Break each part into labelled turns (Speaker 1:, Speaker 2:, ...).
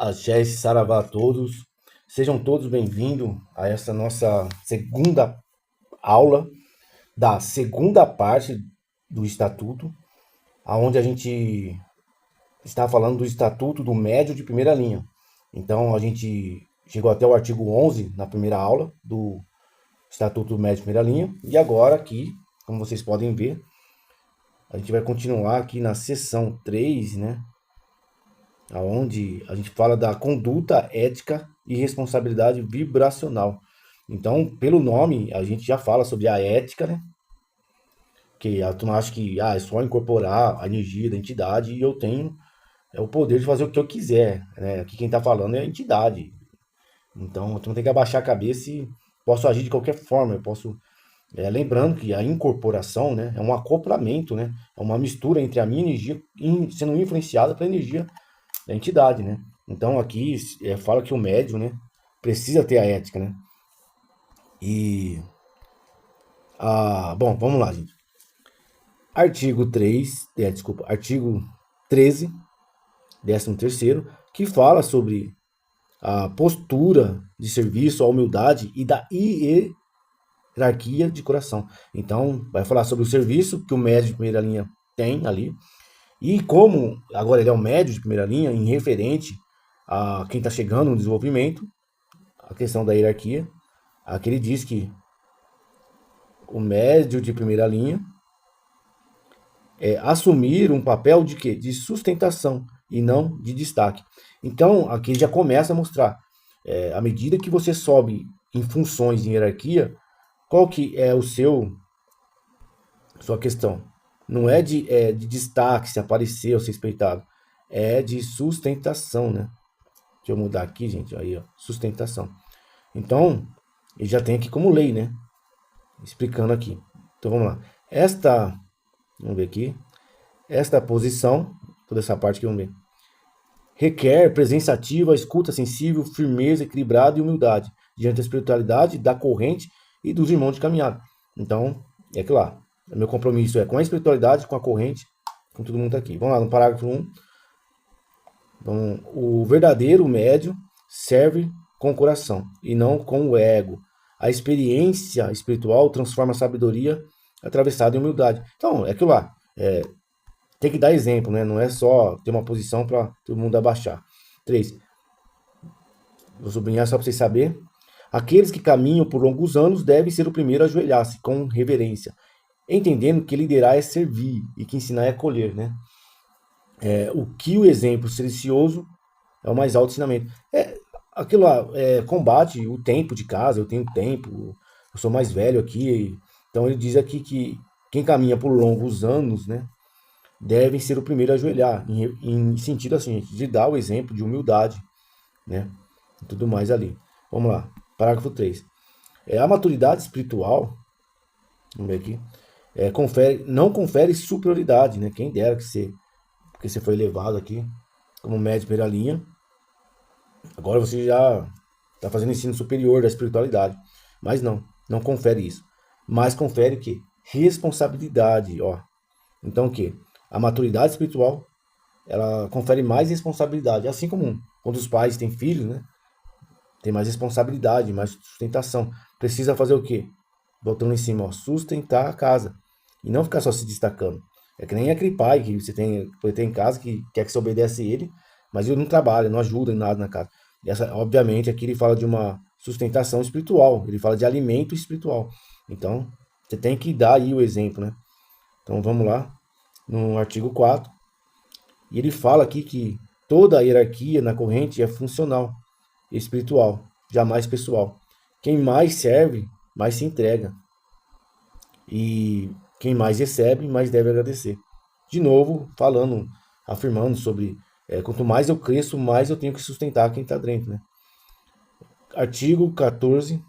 Speaker 1: Axé, saravá a todos. Sejam todos bem-vindos a essa nossa segunda aula da segunda parte do Estatuto, aonde a gente está falando do Estatuto do Médio de Primeira Linha. Então, a gente chegou até o artigo 11 na primeira aula do Estatuto do Médio de Primeira Linha. E agora aqui, como vocês podem ver, a gente vai continuar aqui na seção 3, né? Onde a gente fala da conduta ética e responsabilidade vibracional. Então, pelo nome, a gente já fala sobre a ética, né? Que a turma acha que é só incorporar a energia da entidade e eu tenho o poder de fazer o que eu quiser, né? Aqui quem está falando é a entidade. Então, a turma tem que abaixar a cabeça e posso agir de qualquer forma. Eu posso, lembrando que a incorporação, né, é um acoplamento, né? É uma mistura entre a minha energia sendo influenciada pela energia da entidade, né? Então aqui fala que o médium, né, precisa ter a ética, né? E bom, vamos lá, gente. Artigo 3, desculpa, artigo 13, 13º, que fala sobre a postura de serviço, a humildade e da hierarquia de coração. Então, vai falar sobre o serviço que o médium de primeira linha tem ali. E como agora ele é um médio de primeira linha, em referente a quem está chegando no desenvolvimento, a questão da hierarquia, aqui ele diz que o médio de primeira linha é assumir um papel de quê? De sustentação e não de destaque. Então, aqui ele já começa a mostrar, à medida que você sobe em funções em hierarquia, qual que é sua questão? Não é de destaque, se aparecer ou ser respeitado. É de sustentação, né? Deixa eu mudar aqui, gente. Aí, ó, sustentação. Então, ele já tem aqui como lei, né? Explicando aqui. Então, vamos lá. Vamos ver aqui. Esta posição, toda essa parte aqui, vamos ver. Requer presença ativa, escuta sensível, firmeza, equilibrada e humildade diante da espiritualidade, da corrente e dos irmãos de caminhada. Então, é claro. Meu compromisso é com a espiritualidade, com a corrente, com todo mundo aqui. Vamos lá, no parágrafo 1. Então, o verdadeiro médium serve com o coração e não com o ego. A experiência espiritual transforma a sabedoria atravessada em humildade. Então, é aquilo lá. Tem que dar exemplo, né? Não é só ter uma posição para todo mundo abaixar. 3. Vou sublinhar só para vocês saberem. Aqueles que caminham por longos anos devem ser o primeiro a ajoelhar-se com reverência, entendendo que liderar é servir e que ensinar é acolher, né? O que o exemplo silencioso é o mais alto ensinamento. Aquilo lá, combate o tempo de casa, eu tenho tempo, eu sou mais velho aqui. Então ele diz aqui que quem caminha por longos anos, né, devem ser o primeiro a ajoelhar, em sentido assim, de dar o exemplo de humildade, né, e tudo mais ali. Vamos lá, parágrafo 3. A maturidade espiritual, vamos ver aqui, não confere superioridade, né, quem dera porque você foi elevado aqui como médio de primeira linha, agora você já está fazendo ensino superior da espiritualidade, mas não confere isso, mas confere o quê? Responsabilidade, ó. Então o quê? A maturidade espiritual, ela confere mais responsabilidade, assim como quando os pais têm filhos, né? Tem mais responsabilidade, mais sustentação. Precisa fazer o quê? Botando em cima, ó, sustentar a casa. E não ficar só se destacando. É que nem aquele pai que você tem em casa, que quer que você obedece ele, mas ele não trabalha, não ajuda em nada na casa. E obviamente, aqui ele fala de uma sustentação espiritual. Ele fala de alimento espiritual. Então, você tem que dar aí o exemplo, né? Então, vamos lá. No artigo 4. E ele fala aqui que toda a hierarquia na corrente é funcional, espiritual, jamais pessoal. Quem mais serve, mais se entrega. E quem mais recebe, mais deve agradecer. De novo, afirmando sobre quanto mais eu cresço, mais eu tenho que sustentar quem está dentro, né? Artigo 14.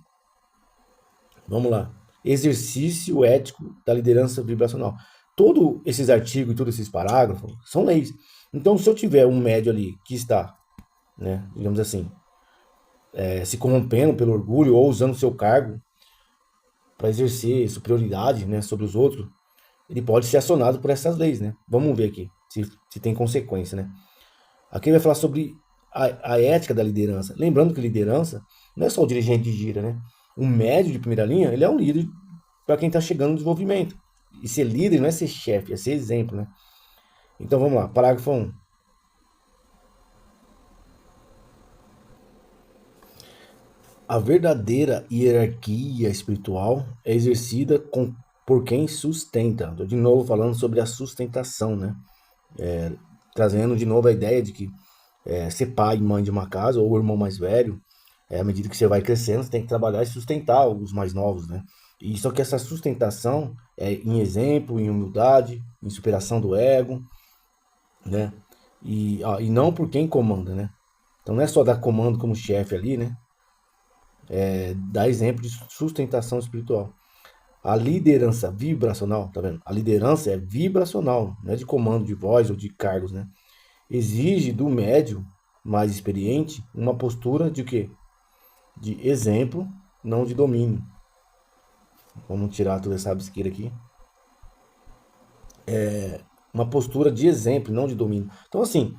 Speaker 1: Vamos lá. Exercício ético da liderança vibracional. Todos esses artigos e todos esses parágrafos são leis. Então, se eu tiver um médio ali que está, né, digamos assim, se corrompendo pelo orgulho ou usando seu cargo para exercer superioridade, né, sobre os outros, ele pode ser acionado por essas leis, né? Vamos ver aqui se tem consequência, né? Aqui ele vai falar sobre a ética da liderança. Lembrando que liderança não é só o dirigente de gira, né? O médio de primeira linha, ele é um líder para quem está chegando no desenvolvimento. E ser líder não é ser chefe, é ser exemplo, né? Então vamos lá, parágrafo 1. A verdadeira hierarquia espiritual é exercida por quem sustenta. Estou de novo falando sobre a sustentação, né? Trazendo de novo a ideia de que ser pai e mãe de uma casa, ou o irmão mais velho, à medida que você vai crescendo, você tem que trabalhar e sustentar os mais novos, né? E só que essa sustentação é em exemplo, em humildade, em superação do ego, né? E não por quem comanda, né? Então não é só dar comando como chefe ali, né? Dar exemplo de sustentação espiritual. A liderança vibracional, tá vendo? A liderança é vibracional, não é de comando de voz ou de cargos, né? Exige do médium mais experiente uma postura de quê? De exemplo, não de domínio. Vamos tirar toda essa absqueira aqui. Uma postura de exemplo, não de domínio. Então, assim,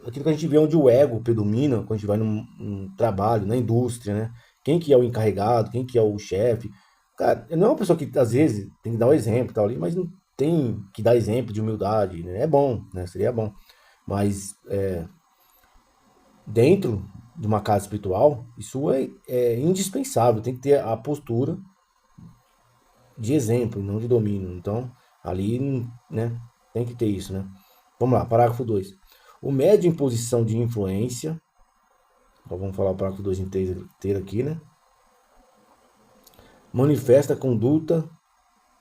Speaker 1: aquilo que a gente vê onde o ego predomina, quando a gente vai num trabalho, na indústria, né? Quem que é o encarregado, quem que é o chefe. Cara, não é uma pessoa que, às vezes, tem que dar o exemplo e tal ali, mas não tem que dar exemplo de humildade, né? É bom, né? Seria bom. Mas, dentro de uma casa espiritual, isso é indispensável. Tem que ter a postura de exemplo, não de domínio. Então, ali, né, tem que ter isso, né? Vamos lá, parágrafo 2. O médio em posição de influência, então vamos falar o parágrafo 2 inteiro aqui, né? Manifesta conduta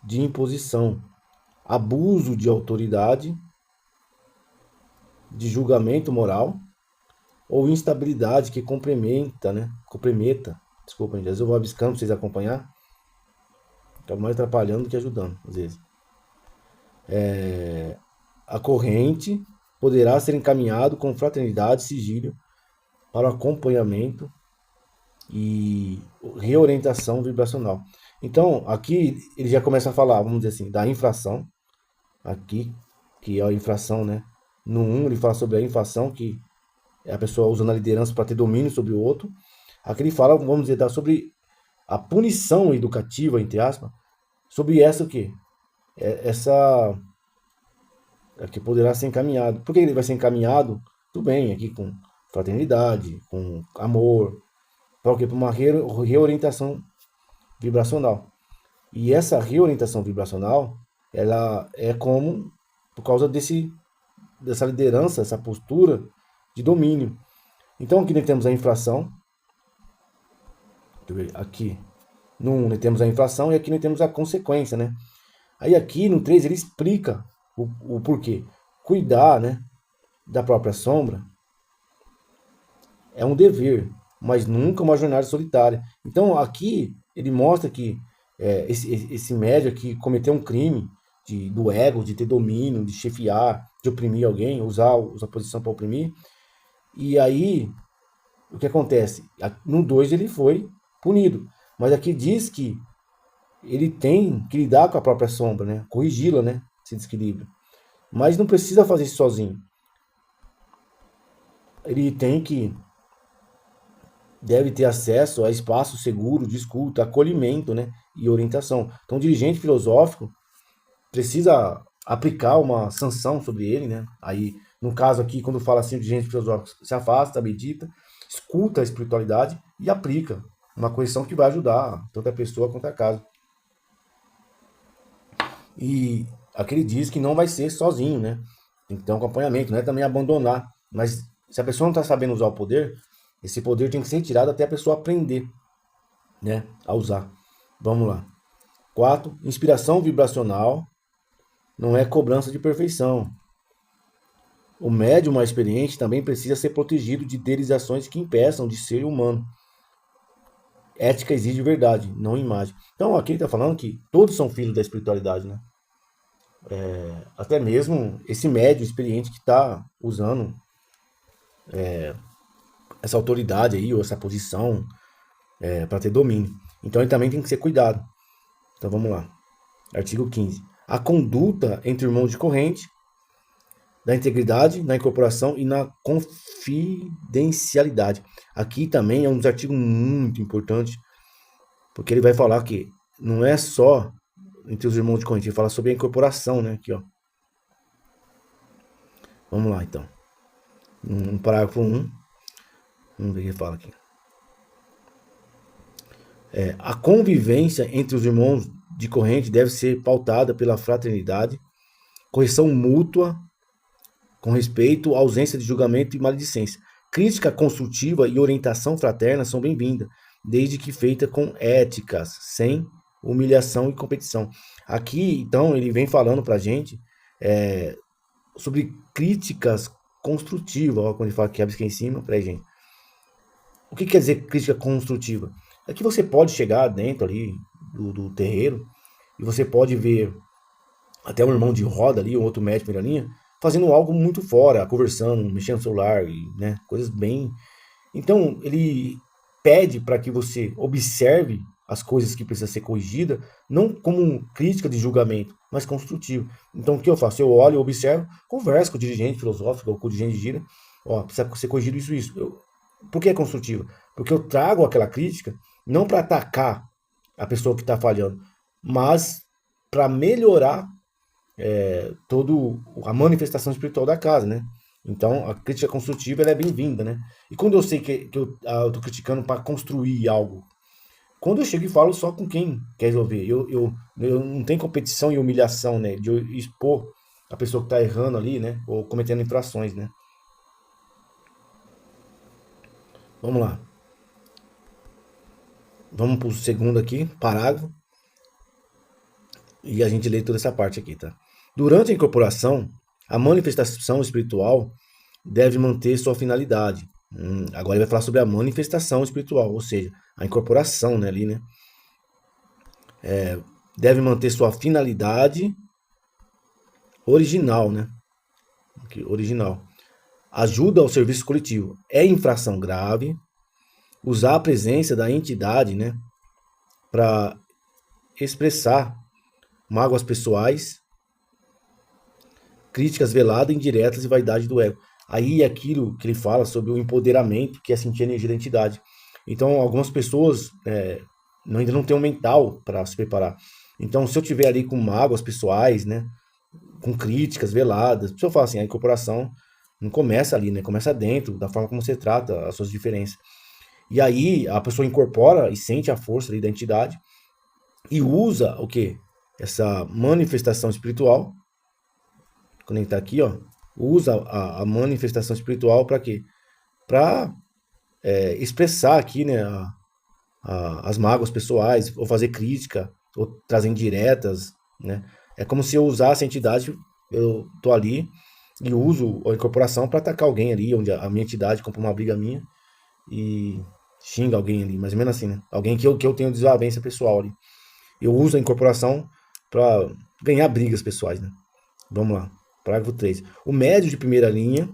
Speaker 1: de imposição, abuso de autoridade, de julgamento moral ou instabilidade que comprometa, desculpa, gente, às vezes eu vou abiscando para vocês acompanhar, tá mais atrapalhando do que ajudando, às vezes. A corrente poderá ser encaminhado com fraternidade e sigilo para o acompanhamento e reorientação vibracional. Então, aqui ele já começa a falar, vamos dizer assim, da infração, aqui, que é a infração, né? No 1 ele fala sobre a infração, que é a pessoa usando a liderança para ter domínio sobre o outro. Aqui ele fala, vamos dizer, sobre a punição educativa, entre aspas, sobre essa o quê? Essa que poderá ser encaminhado. Por que ele vai ser encaminhado? Tudo bem, aqui com fraternidade, com amor, para o quê? Para uma reorientação vibracional. E essa reorientação vibracional, ela é como por causa dessa liderança, essa postura de domínio. Então aqui nós temos a inflação, aqui no 1 nós temos a inflação e aqui nós temos a consequência, né? Aí aqui no 3 ele explica o porquê. Cuidar, né, da própria sombra é um dever, mas nunca uma jornada solitária. Então aqui ele mostra que esse médio aqui cometeu um crime do ego, de ter domínio, de chefiar, de oprimir alguém, usar a posição para oprimir. E aí, o que acontece? No 2 ele foi punido, mas aqui diz que ele tem que lidar com a própria sombra, né? Corrigi-la, né? Esse desequilíbrio. Mas não precisa fazer isso sozinho. Ele deve ter acesso a espaço seguro de escuta, acolhimento, né? E orientação. Então, o dirigente filosófico precisa aplicar uma sanção sobre ele, né? Aí, no caso aqui, quando fala assim, o dirigente filosófico se afasta, medita, escuta a espiritualidade e aplica uma correção que vai ajudar tanto a pessoa quanto a casa. E aqui ele diz que não vai ser sozinho, né? Tem que ter um acompanhamento, não é também abandonar. Mas se a pessoa não está sabendo usar o poder, esse poder tem que ser retirado até a pessoa aprender, né, a usar. Vamos lá. 4. Inspiração vibracional não é cobrança de perfeição. O médium mais experiente também precisa ser protegido de idealizações que impeçam de ser humano. Ética exige verdade, não imagem. Então aqui ele está falando que todos são filhos da espiritualidade, né? Até mesmo esse médium experiente que está usando essa autoridade aí, ou essa posição para ter domínio. Então ele também tem que ser cuidado. Então vamos lá. Artigo 15. A conduta entre irmãos de corrente da integridade, na incorporação e na confidencialidade. Aqui também é um dos artigos muito importantes, porque ele vai falar que não é só entre os irmãos de Corinto, ele fala sobre a incorporação, né? Aqui, ó. Vamos lá, então. No parágrafo 1, vamos ver o que ele fala aqui. A convivência entre os irmãos de corrente deve ser pautada pela fraternidade, correção mútua, com respeito, ausência de julgamento e maledicência. Crítica construtiva e orientação fraterna são bem-vindas, desde que feita com éticas, sem humilhação e competição. Aqui, então, ele vem falando pra gente sobre críticas construtivas. Ó, quando ele fala que abre aqui em cima, peraí, gente. O que quer dizer crítica construtiva? É que você pode chegar dentro ali do terreiro e você pode ver até um irmão de roda ali, um outro médico primeira linha, fazendo algo muito fora, conversando, mexendo no celular, né, coisas bem... Então, ele pede para que você observe as coisas que precisam ser corrigidas, não como crítica de julgamento, mas construtivo. Então, o que eu faço? Eu olho, eu observo, converso com o dirigente filosófico, ou com o dirigente de gira, ó, precisa ser corrigido isso. Por que é construtivo? Porque eu trago aquela crítica não para atacar a pessoa que está falhando, mas para melhorar toda a manifestação espiritual da casa, né? Então, a crítica construtiva ela é bem-vinda, né? E quando eu sei que eu estou criticando para construir algo, quando eu chego e falo só com quem quer resolver, eu não tenho competição e humilhação, né? De eu expor a pessoa que está errando ali, né? Ou cometendo infrações, né? Vamos lá. Vamos para o segundo aqui, parágrafo. E a gente lê toda essa parte aqui, tá? Durante a incorporação, a manifestação espiritual deve manter sua finalidade. Agora ele vai falar sobre a manifestação espiritual, ou seja, a incorporação, né, ali, né? Deve manter sua finalidade original, né? Original. Ajuda ao serviço coletivo. É infração grave usar a presença da entidade, né, para expressar mágoas pessoais, críticas veladas, indiretas e vaidade do ego. Aí é aquilo que ele fala sobre o empoderamento, que é sentir a energia da entidade. Então, algumas pessoas ainda não têm um mental para se preparar. Então, se eu tiver ali com mágoas pessoais, né, com críticas veladas, se eu falar assim, a incorporação não começa ali, né, começa dentro, da forma como você trata as suas diferenças. E aí a pessoa incorpora e sente a força ali da entidade e usa o quê? Essa manifestação espiritual, quando ele está aqui, ó, usa a manifestação espiritual para quê? Para expressar aqui, né, as mágoas pessoais, ou fazer crítica, ou trazer indiretas, né? É como se eu usasse a entidade, eu tô ali e uso a incorporação para atacar alguém ali, onde a minha entidade compra uma briga minha e xinga alguém ali, mais ou menos assim, né? Alguém que eu tenho desavença pessoal ali. Eu uso a incorporação para ganhar brigas pessoais, né? Vamos lá. Parágrafo 3. O médio de primeira linha,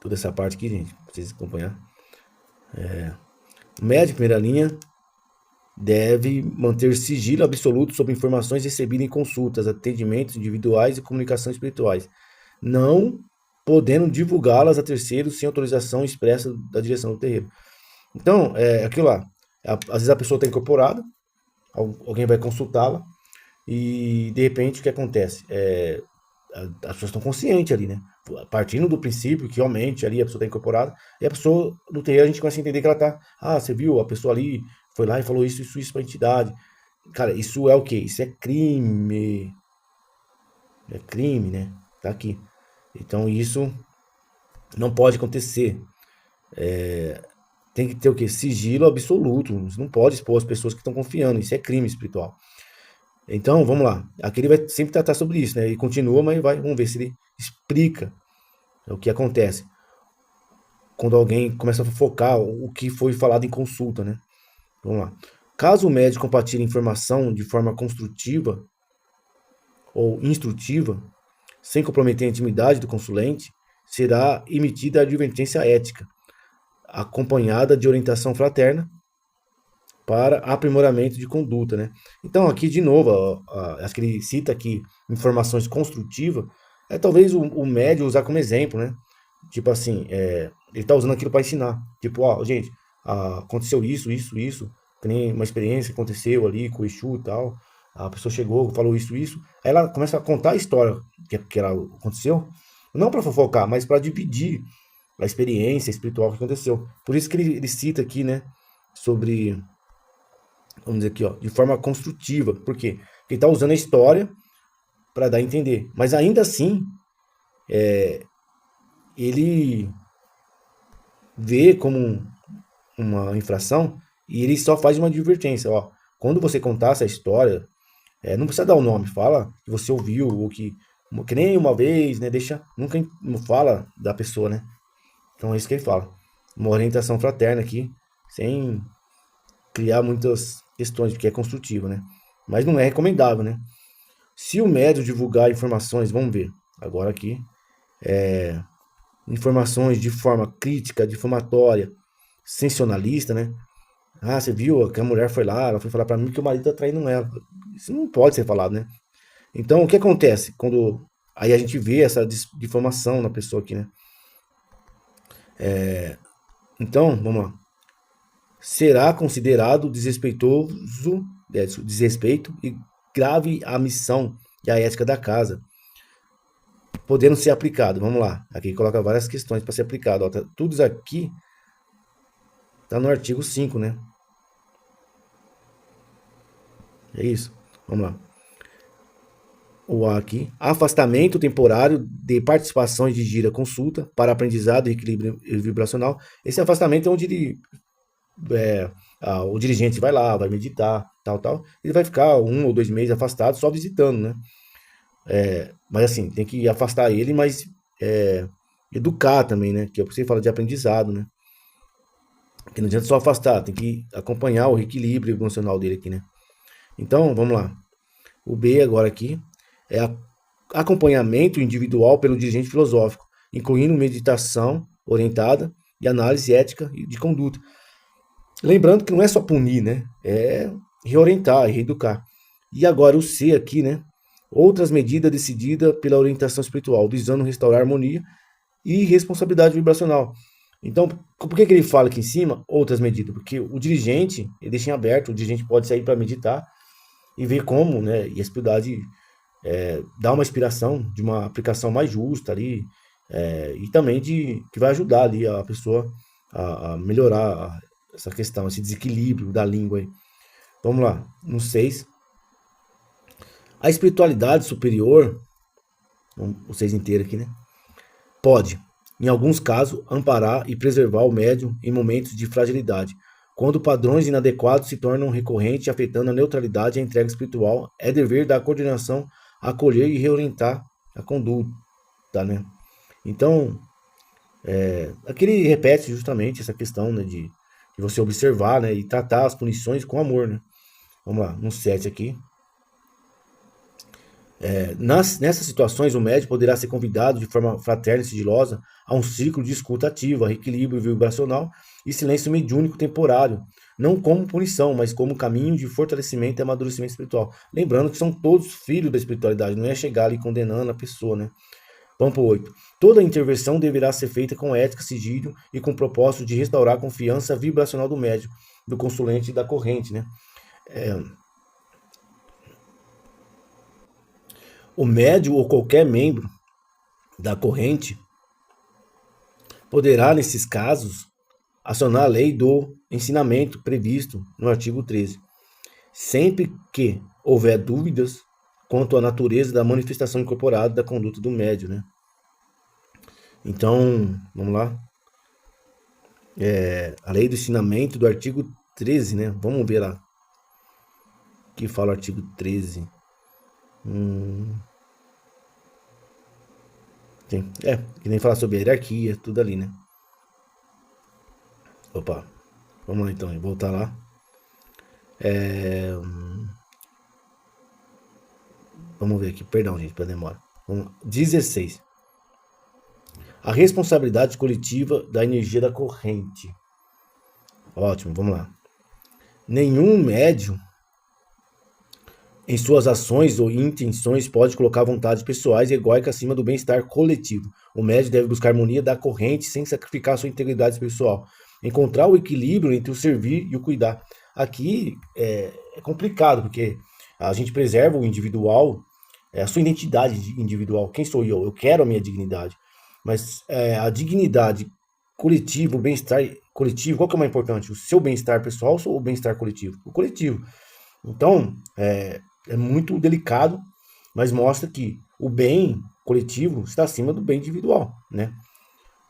Speaker 1: toda essa parte aqui, gente, pra vocês acompanhar. O médio de primeira linha deve manter sigilo absoluto sobre informações recebidas em consultas, atendimentos individuais e comunicações espirituais, não podendo divulgá-las a terceiros sem autorização expressa da direção do terreiro. Então, é aquilo lá. Às vezes a pessoa está incorporada, alguém vai consultá-la e de repente o que acontece? As pessoas estão conscientes ali, né? Partindo do princípio que realmente ali a pessoa está incorporada, e a pessoa no terreiro a gente começa a entender que ela está. Ah, você viu? A pessoa ali foi lá e falou isso para a entidade. Cara, isso é o quê? Isso é crime. É crime, né? Tá aqui. Então isso não pode acontecer. Tem que ter o quê? Sigilo absoluto. Você não pode expor as pessoas que estão confiando. Isso é crime espiritual. Então, vamos lá. Aqui ele vai sempre tratar sobre isso, né? E continua, mas vamos ver se ele explica o que acontece quando alguém começa a focar o que foi falado em consulta, né? Vamos lá. Caso o médico compartilhe informação de forma construtiva ou instrutiva, sem comprometer a intimidade do consulente, será emitida a advertência ética, acompanhada de orientação fraterna para aprimoramento de conduta, né? Então, aqui de novo, acho que ele cita aqui informações construtivas, talvez o médium usar como exemplo, né? Tipo assim, ele tá usando aquilo para ensinar. Tipo, ó, gente, aconteceu isso, que nem uma experiência que aconteceu ali com o Exu e tal. A pessoa chegou, falou isso. Aí ela começa a contar a história que ela aconteceu, não para fofocar, mas para dividir a experiência espiritual que aconteceu. Por isso que ele cita aqui, né, sobre, vamos dizer aqui, ó, de forma construtiva. Por quê? Porque ele tá usando a história para dar a entender. Mas ainda assim, ele vê como uma infração e ele só faz uma advertência, ó. Quando você contar essa história, não precisa dar o nome, fala que você ouviu ou que nem uma vez, né? Deixa, nunca não fala da pessoa, né? Então é isso que ele fala. Uma orientação fraterna aqui, sem criar muitas questões, porque é construtivo, né? Mas não é recomendável, né? Se o médium divulgar informações, vamos ver, agora aqui, informações de forma crítica, difamatória, sensacionalista, né? Ah, você viu que a mulher foi lá, ela foi falar pra mim que o marido tá traindo ela. Isso não pode ser falado, né? Então, o que acontece quando aí a gente vê essa difamação na pessoa aqui, né? Então, vamos lá. Será considerado desrespeitoso, desrespeito e grave a missão e a ética da casa, podendo ser aplicado. Vamos lá. Aqui coloca várias questões para ser aplicado. Ó, tudo isso aqui tá no artigo 5, né? É isso. Vamos lá. O A aqui. Afastamento temporário de participações de gira consulta para aprendizado e equilíbrio vibracional. Esse afastamento é onde o dirigente vai lá, vai meditar, tal. Ele vai ficar 1 ou 2 meses afastado só visitando, né? Mas assim, tem que afastar ele, mas educar também, né? Que você fala de aprendizado, né? Que não adianta só afastar, tem que acompanhar o equilíbrio emocional dele aqui, né? Então, vamos lá. O B agora aqui é acompanhamento individual pelo dirigente filosófico, incluindo meditação orientada e análise ética e de conduta. Lembrando que não é só punir, né? É reorientar e reeducar. E agora o C aqui, né? Outras medidas decididas pela orientação espiritual, visando restaurar a harmonia e responsabilidade vibracional. Então, por que ele fala aqui em cima outras medidas? Porque o dirigente, ele deixa em aberto, o dirigente pode sair para meditar e ver como, né? E a espiritualidade dá uma inspiração de uma aplicação mais justa ali, e também que vai ajudar ali a pessoa a melhorar essa questão, esse desequilíbrio da língua aí. Vamos lá, no 6. A espiritualidade superior, o 6 inteiro aqui, né? Pode, em alguns casos, amparar e preservar o médium em momentos de fragilidade. Quando padrões inadequados se tornam recorrentes, afetando a neutralidade e a entrega espiritual, é dever da coordenação acolher e reorientar a conduta, né? Então, aqui ele repete justamente essa questão, né, de você observar, né, e tratar as punições com amor, né? Vamos lá, no 7 aqui. Nessas situações, o médico poderá ser convidado de forma fraterna e sigilosa a um ciclo de escuta ativa, equilíbrio vibracional e silêncio mediúnico temporário, não como punição, mas como caminho de fortalecimento e amadurecimento espiritual. Lembrando que são todos filhos da espiritualidade, não é chegar ali condenando a pessoa, né? Vamos para o 8. Toda intervenção deverá ser feita com ética, sigilo e com o propósito de restaurar a confiança vibracional do médico, do consulente e da corrente, né? O médium ou qualquer membro da corrente poderá, nesses casos, acionar a lei do ensinamento previsto no artigo 13, sempre que houver dúvidas quanto à natureza da manifestação incorporada da conduta do médium, né? Então, vamos lá. A lei do ensinamento do artigo 13, né? Vamos ver lá. O que fala o artigo 13? Sim. Que nem falar sobre a hierarquia, tudo ali, né? Opa, vamos lá então, voltar lá. Vamos ver aqui, perdão, gente, pela demora. 16. A responsabilidade coletiva da energia da corrente. Ótimo, vamos lá. Nenhum médium em suas ações ou intenções pode colocar vontades pessoais e egóicas acima do bem-estar coletivo. O médium deve buscar harmonia da corrente sem sacrificar sua integridade pessoal. Encontrar o equilíbrio entre o servir e o cuidar. Aqui é complicado, porque a gente preserva o individual, a sua identidade individual. Quem sou eu? Eu quero a minha dignidade. Mas a dignidade coletiva, o bem-estar coletivo, qual que é o mais importante? O seu bem-estar pessoal ou o bem-estar coletivo? O coletivo. Então, é muito delicado, mas mostra que o bem coletivo está acima do bem individual, né?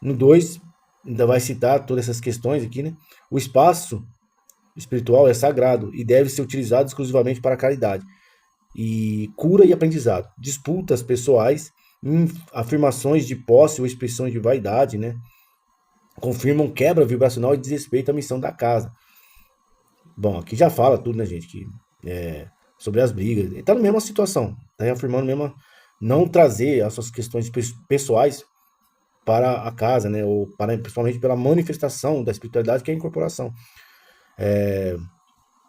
Speaker 1: No 2 ainda vai citar todas essas questões aqui, né? O espaço espiritual é sagrado e deve ser utilizado exclusivamente para a caridade e cura e aprendizado. Disputas pessoais, afirmações de posse ou expressões de vaidade, né? Confirmam quebra vibracional e desrespeito à missão da casa. Bom, aqui já fala tudo, né, gente? Que sobre as brigas. Ele está na mesma situação, está afirmando mesmo não trazer as suas questões pessoais para a casa, né? Ou principalmente pela manifestação da espiritualidade que é a incorporação.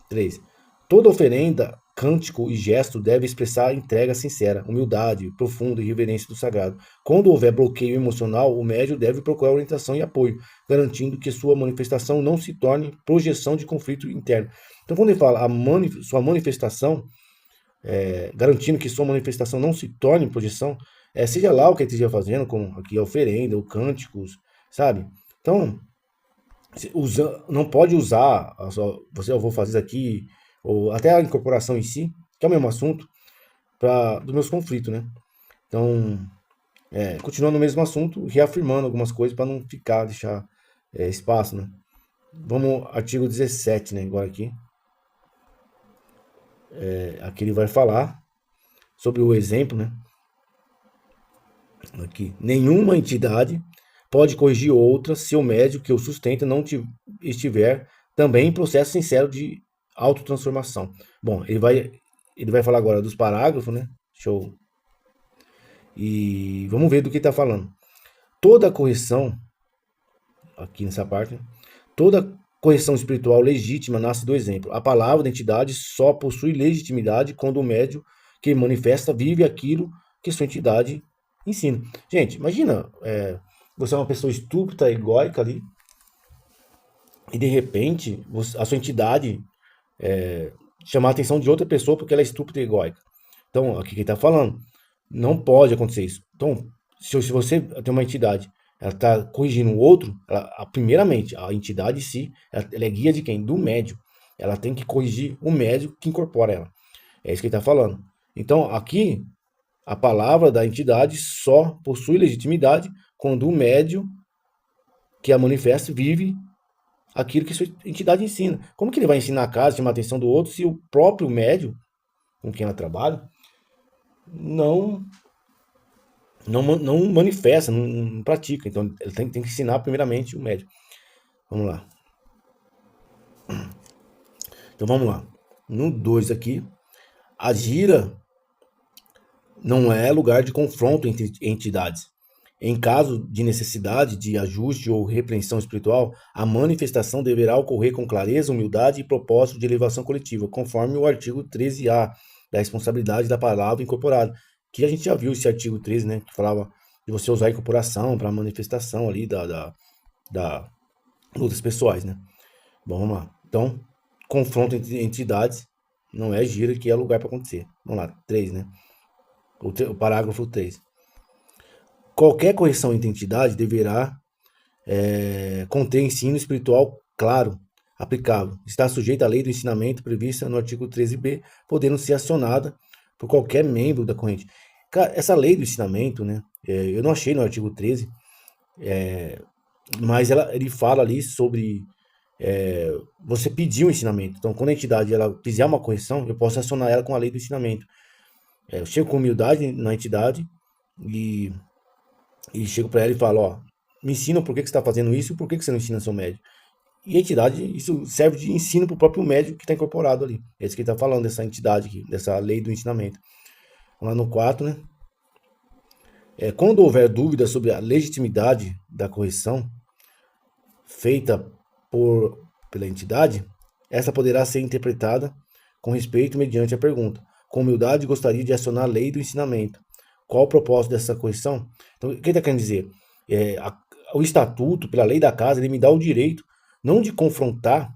Speaker 1: 3. Toda oferenda, cântico e gesto deve expressar entrega sincera, humildade profunda e reverência do sagrado. Quando houver bloqueio emocional, o médium deve procurar orientação e apoio, garantindo que sua manifestação não se torne projeção de conflito interno. Então, quando ele fala sua manifestação, garantindo que sua manifestação não se torne projeção, seja lá o que ele esteja fazendo, como aqui a oferenda, ou cânticos, sabe? Então, não pode usar, eu vou fazer isso aqui, ou até a incorporação em si, que é o mesmo assunto, dos meus conflitos, né? Então, continuando no mesmo assunto, reafirmando algumas coisas para não deixar espaço, né? Vamos, artigo 17, né? Agora aqui. Aqui ele vai falar sobre o exemplo, né? Aqui. Nenhuma entidade pode corrigir outra se o médium que o sustenta não estiver também em processo sincero de autotransformação. Bom, ele vai falar agora dos parágrafos, né? Show. E vamos ver do que está falando. Toda correção, aqui nessa parte, né? Toda correção espiritual legítima nasce do exemplo. A palavra da entidade só possui legitimidade quando o médium que manifesta vive aquilo que sua entidade ensina. Gente, imagina, você é uma pessoa estúpida, egóica ali, e de repente a sua entidade chamar a atenção de outra pessoa porque ela é estúpida e egóica. Então, aqui quem está falando, não pode acontecer isso. Então, se você tem uma entidade, ela está corrigindo o outro, primeiramente, a entidade em si, ela é guia de quem? Do médium. Ela tem que corrigir o médium que incorpora ela. É isso que ele está falando. Então, aqui, a palavra da entidade só possui legitimidade quando o médium que a manifesta vive aquilo que sua entidade ensina. Como que ele vai ensinar a casa, chamar a atenção do outro, se o próprio médium com quem ela trabalha não manifesta, não pratica. Então, ele tem que ensinar primeiramente o médium. Vamos lá. Então, vamos lá. No 2 aqui, a gira não é lugar de confronto entre entidades. Em caso de necessidade de ajuste ou repreensão espiritual, a manifestação deverá ocorrer com clareza, humildade e propósito de elevação coletiva, conforme o artigo 13A, da responsabilidade da palavra incorporada. Que a gente já viu esse artigo 13, né, que falava de você usar a incorporação para manifestação ali da lutas pessoais, né? Bom, vamos lá. Então, confronto entre entidades não é gira que é lugar para acontecer. Vamos lá, 3, né? O parágrafo 3. Qualquer correção entre entidade deverá conter ensino espiritual claro, aplicável. Está sujeita à lei do ensinamento prevista no artigo 13b, podendo ser acionada por qualquer membro da corrente. Cara, essa lei do ensinamento, né? Eu não achei no artigo 13, mas ele fala ali sobre você pedir um ensinamento. Então, quando a entidade ela fizer uma correção, eu posso acionar ela com a lei do ensinamento. Eu chego com humildade na entidade e chego para ela e falo, ó, me ensina por que você está fazendo isso e por que você não ensina seu médium. E a entidade, isso serve de ensino para o próprio médium que está incorporado ali. É isso que ele está falando, dessa entidade aqui, dessa lei do ensinamento. Vamos lá no 4, né? Quando houver dúvida sobre a legitimidade da correção feita pela entidade, essa poderá ser interpretada com respeito mediante a pergunta. Com humildade, gostaria de acionar a lei do ensinamento. Qual o propósito dessa correção? Então, o que ele está querendo dizer? O estatuto, pela lei da casa, ele me dá o direito não de confrontar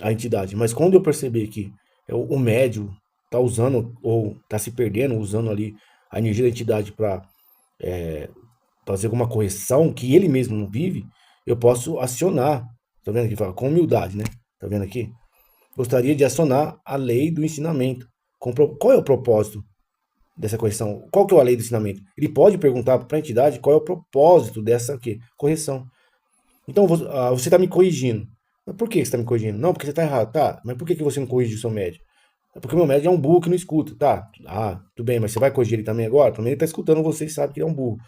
Speaker 1: a entidade, mas quando eu perceber que o médium está usando ou está se perdendo, usando ali a energia da entidade para fazer alguma correção que ele mesmo não vive, eu posso acionar. Tá vendo aqui? Fala, com humildade, né? Tá vendo aqui? Gostaria de acionar a lei do ensinamento. Qual é o propósito dessa correção? Qual que é a lei do ensinamento? Ele pode perguntar para a entidade qual é o propósito dessa correção. Então, você está me corrigindo. Mas por que você está me corrigindo? Não, porque você está errado. Tá, mas por que você não corrige o seu médium? É porque o meu médium é um burro que não escuta. Tá, tudo bem, mas você vai corrigir ele também agora? Também ele está escutando você e sabe que ele é um burro.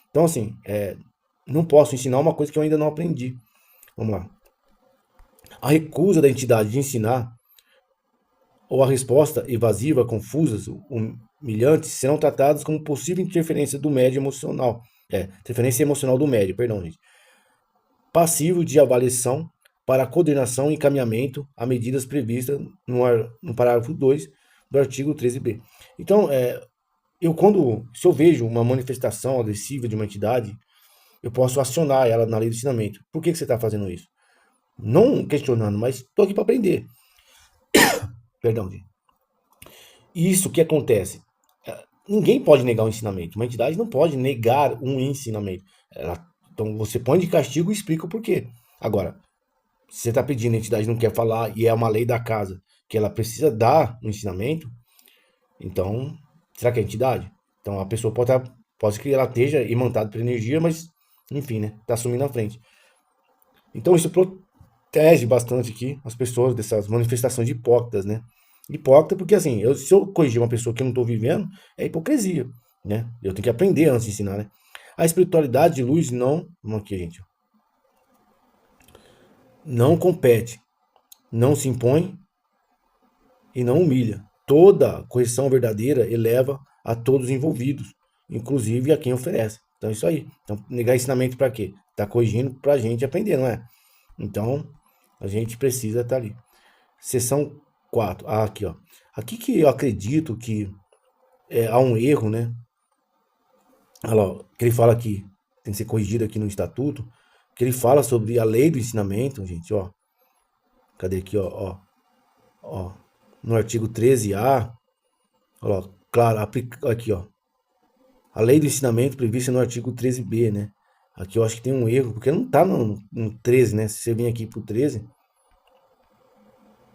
Speaker 1: Então, assim, não posso ensinar uma coisa que eu ainda não aprendi. Vamos lá. A recusa da entidade de ensinar ou a resposta evasiva, confusas, humilhantes, serão tratadas como possível interferência do médium emocional. Interferência emocional do médium, perdão, gente. Passivo de avaliação para coordenação e encaminhamento a medidas previstas no parágrafo 2 do artigo 13b. Então, se eu vejo uma manifestação agressiva de uma entidade, eu posso acionar ela na lei do ensinamento. Por que você está fazendo isso? Não questionando, mas estou aqui para aprender. Perdão, gente. Isso que acontece. Ninguém pode negar um ensinamento. Uma entidade não pode negar um ensinamento. Então você põe de castigo e explica o porquê. Agora, se você está pedindo, a entidade não quer falar e é uma lei da casa que ela precisa dar um ensinamento, então, será que é a entidade? Então a pessoa pode que ela esteja imantada por energia, mas, enfim, né? Está assumindo a frente. Então isso protege bastante aqui as pessoas dessas manifestações de hipócritas, né? Hipócrita porque, assim, se eu corrigir uma pessoa que eu não estou vivendo, é hipocrisia, né? Eu tenho que aprender antes de ensinar, né? A espiritualidade de luz não... Vamos aqui, gente. Não compete, não se impõe e não humilha. Toda correção verdadeira eleva a todos os envolvidos, inclusive a quem oferece. Então é isso aí. Então, negar ensinamento para quê? Tá corrigindo para a gente aprender, não é? Então, a gente precisa estar ali. Seção 4. Aqui, ó. Aqui que eu acredito que há um erro, né? Olha lá, ó, que ele fala aqui, tem que ser corrigido aqui no estatuto, que ele fala sobre a lei do ensinamento, gente, ó. Cadê aqui, ó, no artigo 13A, ó, claro, aqui, ó. A lei do ensinamento prevista no artigo 13B, né? Aqui eu acho que tem um erro, porque não tá no 13, né? Se você vir aqui pro 13,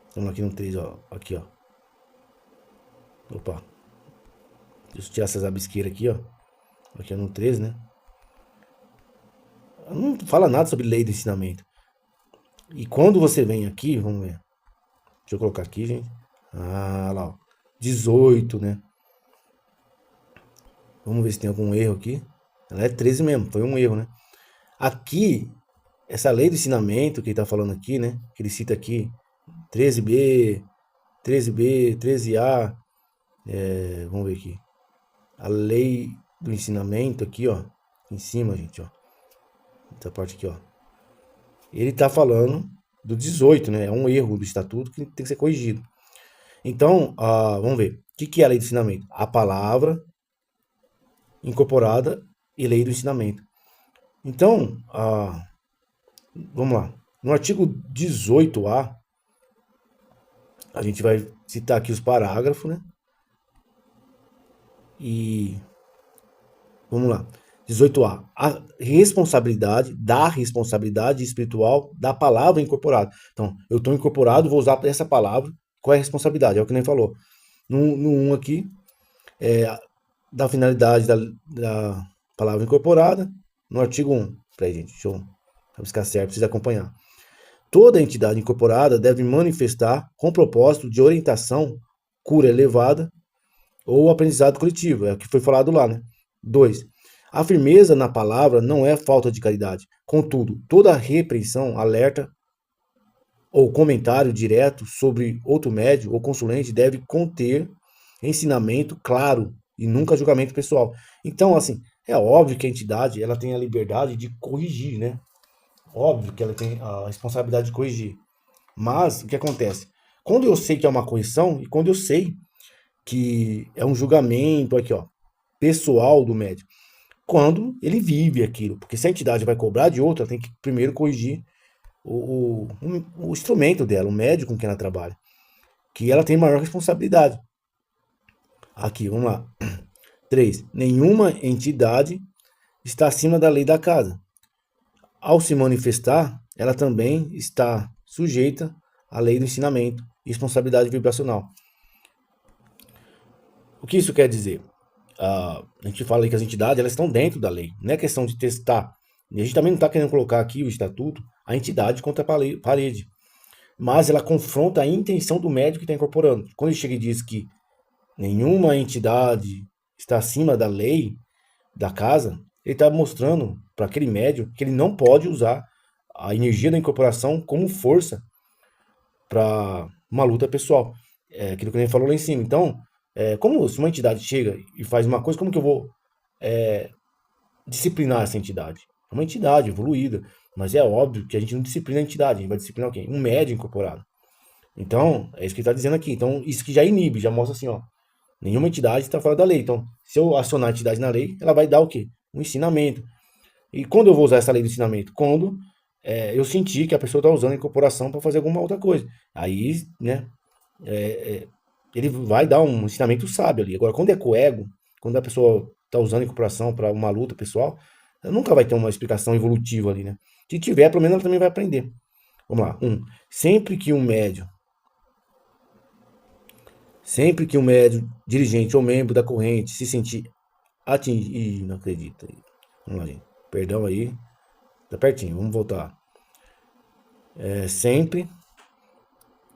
Speaker 1: estamos aqui no 13, ó, aqui, ó. Opa. Deixa eu tirar essas abisqueiras aqui, ó. Aqui é no 13, né? Não fala nada sobre lei do ensinamento. E quando você vem aqui, vamos ver. Deixa eu colocar aqui, gente. Lá, ó. 18, né? Vamos ver se tem algum erro aqui. Ela é 13 mesmo, foi um erro, né? Aqui, essa lei do ensinamento que ele tá falando aqui, né? Que ele cita aqui, 13B, 13B, 13A. Vamos ver aqui. A lei do ensinamento aqui, ó. Em cima, gente, ó. Essa parte aqui, ó. Ele tá falando do 18, né? É um erro do estatuto que tem que ser corrigido. Então, vamos ver. O que é a lei do ensinamento? A palavra incorporada e lei do ensinamento. Então, vamos lá. No artigo 18A, a gente vai citar aqui os parágrafos, né? E vamos lá. 18A. A responsabilidade espiritual da palavra incorporada. Então, eu estou incorporado, vou usar essa palavra. Qual é a responsabilidade? É o que nem falou. No 1 aqui, da finalidade da palavra incorporada. No artigo 1. Peraí, gente, deixa eu buscar certo, precisa acompanhar. Toda entidade incorporada deve manifestar com propósito de orientação, cura elevada ou aprendizado coletivo. É o que foi falado lá, né? 2. A firmeza na palavra não é falta de caridade. Contudo, toda repreensão, alerta ou comentário direto sobre outro médium ou consulente deve conter ensinamento claro e nunca julgamento pessoal. Então, assim, é óbvio que a entidade ela tem a liberdade de corrigir, né? Óbvio que ela tem a responsabilidade de corrigir. Mas o que acontece? Quando eu sei que é uma correção e quando eu sei que é um julgamento aqui, ó, pessoal do médium, quando ele vive aquilo. Porque se a entidade vai cobrar de outra, tem que primeiro corrigir o instrumento dela, o médium com quem ela trabalha, que ela tem maior responsabilidade. Aqui, vamos lá. 3. Nenhuma entidade está acima da lei da casa. Ao se manifestar, ela também está sujeita à lei do ensinamento e responsabilidade vibracional. O que isso quer dizer? A gente fala aí que as entidades elas estão dentro da lei. Não é questão de testar. E a gente também não está querendo colocar aqui o estatuto, a entidade contra a parede. Mas ela confronta a intenção do médico que está incorporando. Quando ele chega e diz que nenhuma entidade está acima da lei da casa, ele está mostrando para aquele médium que ele não pode usar a energia da incorporação como força para uma luta pessoal. É aquilo que a gente falou lá em cima. Então, como se uma entidade chega e faz uma coisa, como que eu vou disciplinar essa entidade? É uma entidade evoluída, mas é óbvio que a gente não disciplina a entidade, a gente vai disciplinar quem? Um médium incorporado. Então, é isso que ele está dizendo aqui. Então, isso que já inibe, já mostra assim, ó, nenhuma entidade está fora da lei. Então, se eu acionar a entidade na lei, ela vai dar o quê? Um ensinamento. E quando eu vou usar essa lei do ensinamento? Quando eu sentir que a pessoa está usando a incorporação para fazer alguma outra coisa. Aí, né, ele vai dar um ensinamento sábio ali. Agora, quando é coego, quando a pessoa está usando a incorporação para uma luta pessoal, nunca vai ter uma explicação evolutiva ali, né? Se tiver, pelo menos ela também vai aprender. Vamos lá. Sempre que um médium, dirigente ou membro da corrente se sentir atingido... Ih, não acredito. Vamos lá, gente. Perdão aí. Tá pertinho, vamos voltar. Sempre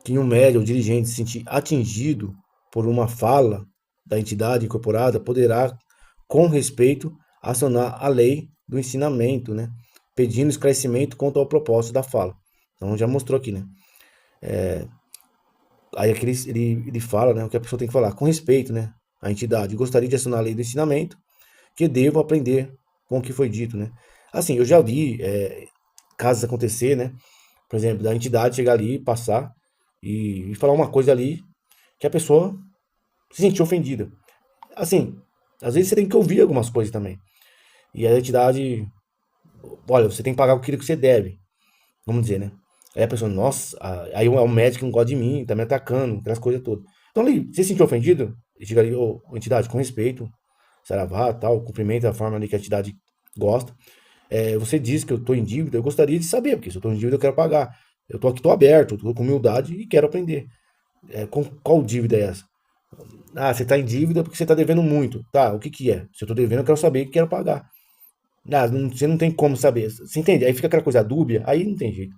Speaker 1: que um médium ou dirigente se sentir atingido por uma fala da entidade incorporada, poderá, com respeito, acionar a lei do ensinamento, né? Pedindo esclarecimento quanto ao propósito da fala. Então já mostrou aqui, né? Aí aqui ele fala, né, o que a pessoa tem que falar, com respeito, né? A entidade gostaria de acionar a lei do ensinamento, que devo aprender com o que foi dito, né? Assim, eu já vi casos acontecer, né? Por exemplo, da entidade chegar ali, passar e falar uma coisa ali que a pessoa se sentiu ofendida. Assim, às vezes você tem que ouvir algumas coisas também. E a entidade, olha, você tem que pagar aquilo que você deve, vamos dizer, né? Aí a pessoa, nossa, aí o médico não gosta de mim, tá me atacando, aquelas coisas todas. Então ali, você se sentiu ofendido? E chega ali, ô, entidade, com respeito, saravá, tal, cumprimenta a forma ali que a entidade gosta. Você diz que eu tô em dívida, eu gostaria de saber, porque se eu tô em dívida eu quero pagar. Eu tô aqui, tô aberto, tô com humildade e quero aprender. Qual dívida é essa? Ah, você tá em dívida porque você tá devendo muito. Tá, o que que é? Se eu tô devendo, eu quero saber e quero pagar. Ah, você não tem como saber. Você entende? Aí fica aquela coisa dúbia, aí não tem jeito,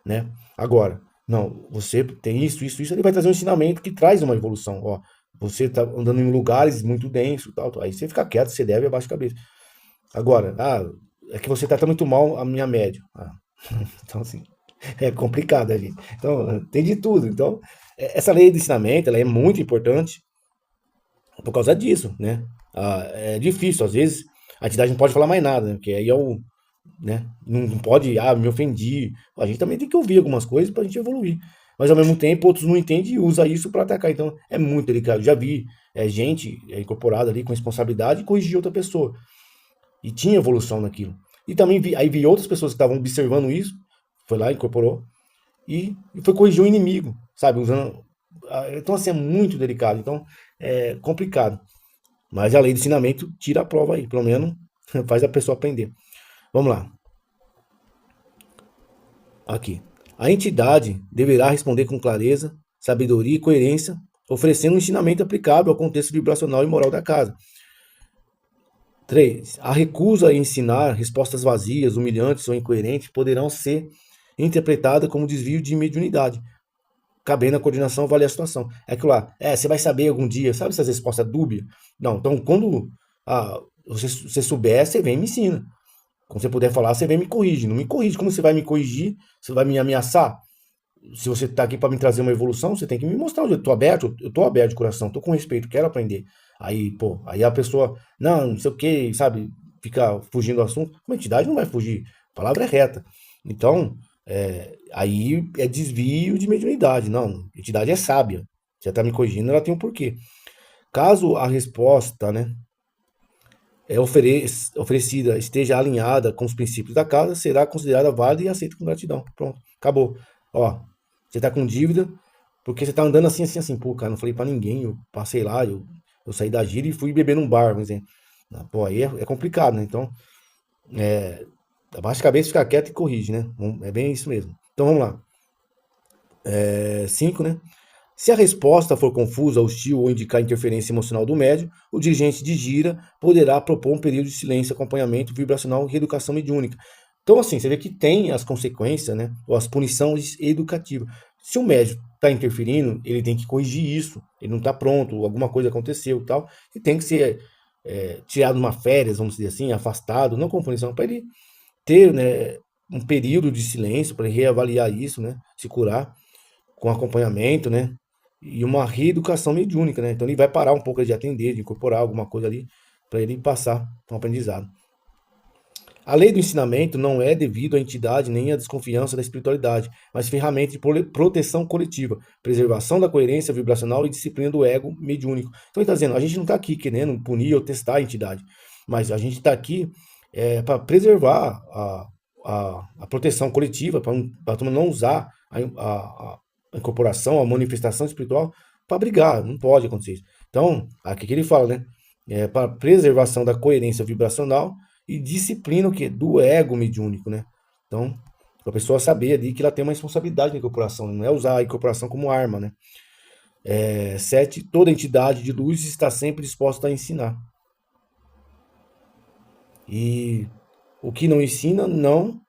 Speaker 1: né? Agora, não, você tem isso, isso, isso, ele vai trazer um ensinamento que traz uma evolução. Ó, você tá andando em lugares muito densos, tal, tal. Aí você fica quieto, você deve abaixo a cabeça. Agora, é que você trata muito mal a minha média. Então, assim, é complicado, gente. Então, tem de tudo. Então, essa lei de ensinamento, ela é muito importante por causa disso, né? É difícil, às vezes, a entidade não pode falar mais nada, né? Porque aí né? Não pode, me ofendi. A gente também tem que ouvir algumas coisas pra gente evoluir. Mas ao mesmo tempo, outros não entendem e usam isso para atacar. Então, é muito delicado. Já vi gente incorporada ali com responsabilidade corrigir outra pessoa. E tinha evolução naquilo. E também vi outras pessoas que estavam observando isso, foi lá, incorporou, e foi corrigir o inimigo, sabe? Usando. Então, assim, é muito delicado. Então, é complicado. Mas a lei de ensinamento tira a prova aí, pelo menos faz a pessoa aprender. Vamos lá. Aqui. A entidade deverá responder com clareza, sabedoria e coerência, oferecendo um ensinamento aplicável ao contexto vibracional e moral da casa. 3. A recusa em ensinar respostas vazias, humilhantes ou incoerentes poderão ser interpretadas como desvio de mediunidade, cabendo a coordenação avaliar a situação. É aquilo lá, você vai saber algum dia, sabe essas respostas dúbias? Não, então quando você souber, você vem e me ensina. Quando você puder falar, você vem e me corrige. Não me corrige. Como você vai me corrigir? Você vai me ameaçar? Se você está aqui para me trazer uma evolução, você tem que me mostrar onde eu estou aberto. Eu estou aberto de coração, estou com respeito, quero aprender. Aí, pô, aí a pessoa, não sei o que, sabe, fica fugindo do assunto. Uma entidade não vai fugir. A palavra é reta. Então, aí é desvio de mediunidade. Não, a entidade é sábia. Você está me corrigindo, ela tem um porquê. Caso a resposta, né, oferecida esteja alinhada com os princípios da casa, será considerada válida e aceita com gratidão. Pronto, acabou. Ó, você tá com dívida, porque você tá andando assim, assim, assim. Pô, cara, não falei pra ninguém, eu passei lá, eu saí da gira e fui beber num bar, por exemplo. Pô, aí é complicado, né? Então, abaixa a cabeça, fica quieto e corrige, né? É bem isso mesmo. Então, vamos lá. 5, né? Se a resposta for confusa, hostil ou indicar interferência emocional do médium, o dirigente de gira poderá propor um período de silêncio, acompanhamento vibracional e reeducação mediúnica. Então, assim, você vê que tem as consequências, né? Ou as punições educativas. Se o médium está interferindo, ele tem que corrigir isso. Ele não está pronto, alguma coisa aconteceu e tal. E tem que ser tirado uma férias, vamos dizer assim, afastado, não com punição, para ele ter, né, um período de silêncio, para ele reavaliar isso, né? Se curar com acompanhamento, né? E uma reeducação mediúnica, né? Então ele vai parar um pouco de atender, de incorporar alguma coisa ali para ele passar um aprendizado. A lei do ensinamento não é devido à entidade nem à desconfiança da espiritualidade, mas ferramenta de proteção coletiva, preservação da coerência vibracional e disciplina do ego mediúnico. Então ele está dizendo, a gente não está aqui querendo punir ou testar a entidade, mas a gente está aqui para preservar a proteção coletiva, para não usar a incorporação, a manifestação espiritual para brigar. Não pode acontecer isso. Então, aqui que ele fala, né? Para preservação da coerência vibracional e disciplina o quê? Do ego mediúnico, né? Então, a pessoa saber ali que ela tem uma responsabilidade na incorporação, não é usar a incorporação como arma, né? 7. Toda entidade de luz está sempre disposta a ensinar. E o que não ensina, não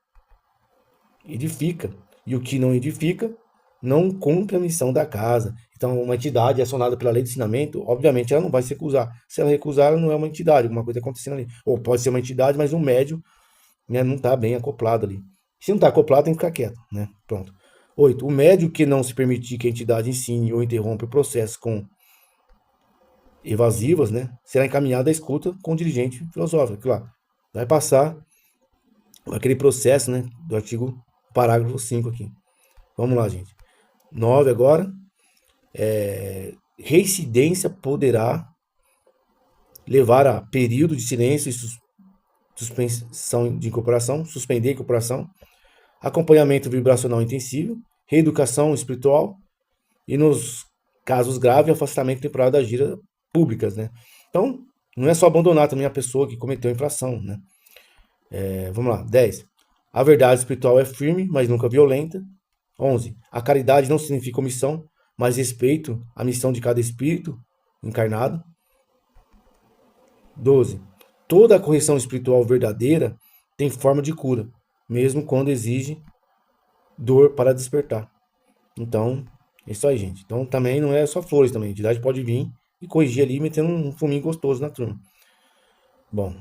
Speaker 1: edifica. E o que não edifica, não cumpre a missão da casa. Então, uma entidade acionada pela lei de ensinamento, obviamente, ela não vai se recusar. Se ela recusar, ela não é uma entidade, alguma coisa acontecendo ali. Ou pode ser uma entidade, mas um médium, né, não está bem acoplado ali. Se não está acoplado, tem que ficar quieto, né? Pronto. 8. O médium que não se permitir que a entidade ensine ou interrompa o processo com evasivas, né, será encaminhado à escuta com o dirigente filosófico. Claro, vai passar aquele processo, né, do artigo parágrafo 5 aqui. Vamos lá, gente. 9 agora. Reincidência poderá levar a período de silêncio e suspensão de incorporação, suspender a incorporação, acompanhamento vibracional intensivo, reeducação espiritual e, nos casos graves, afastamento temporário das giras públicas, né? Então, não é só abandonar também a pessoa que cometeu a infração, né? Vamos lá. 10. A verdade espiritual é firme, mas nunca violenta. 11. A caridade não significa omissão, mas respeito à missão de cada espírito encarnado. 12. Toda a correção espiritual verdadeira tem forma de cura, mesmo quando exige dor para despertar. Então, é isso aí, gente. Então, também não é só flores também. A entidade pode vir e corrigir ali, metendo um fuminho gostoso na turma. Bom,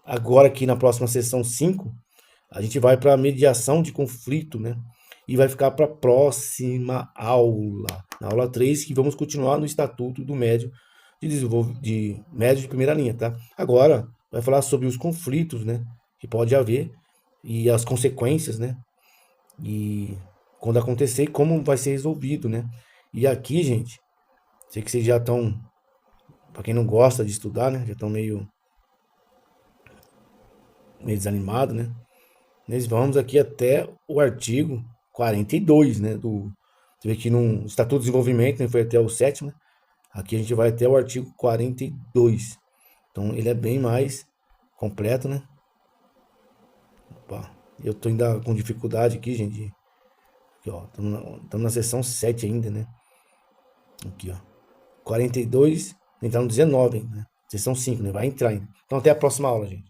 Speaker 1: agora aqui na próxima sessão 5, a gente vai para a mediação de conflito, né? E vai ficar para a próxima aula, na aula 3, que vamos continuar no Estatuto do Médio de Médio de Primeira Linha, tá? Agora vai falar sobre os conflitos, né? Que pode haver e as consequências, né? E quando acontecer, como vai ser resolvido, né? E aqui, gente, sei que vocês já estão, para quem não gosta de estudar, né? Já estão meio desanimado, né? Nós vamos aqui até o artigo 42, né? Você vê que no Estatuto de Desenvolvimento, né, foi até o 7º, né? Aqui a gente vai até o artigo 42. Então ele é bem mais completo, né? Opa, eu tô ainda com dificuldade aqui, gente. Aqui, ó, estamos na seção 7 ainda, né? Aqui, ó. 42, entrar no 19, né? Seção 5, né? Vai entrar ainda. Então até a próxima aula, gente.